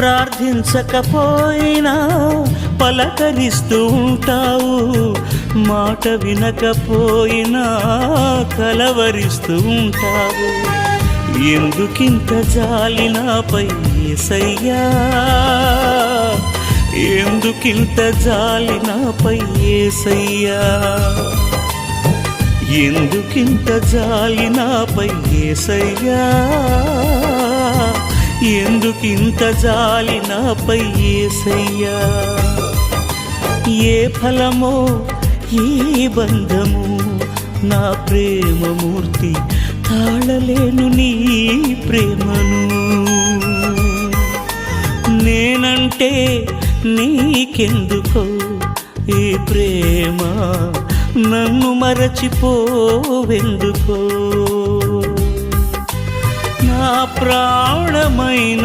ప్రార్థించకపోయినా పలకరిస్తూ ఉంటావు, మాట వినకపోయినా కలవరిస్తూ ఉంటావు. ఎందుకింత జాలి నాపై యేసయ్యా, ఎందుకింత జాలి నాపై యేసయ్యా, ఎందుకింత జాలి నాపై యేసయ్యా, ఎందుకింత జాలి నాపై యేసయ్యా. ఏ ఫలమో ఈ బంధము, నా ప్రేమమూర్తి తాళలేను నీ ప్రేమను. నేనంటే నీకెందుకో ఈ ప్రేమ, నన్ను మరచిపోవెందుకో. నా ప్రాణమైనావు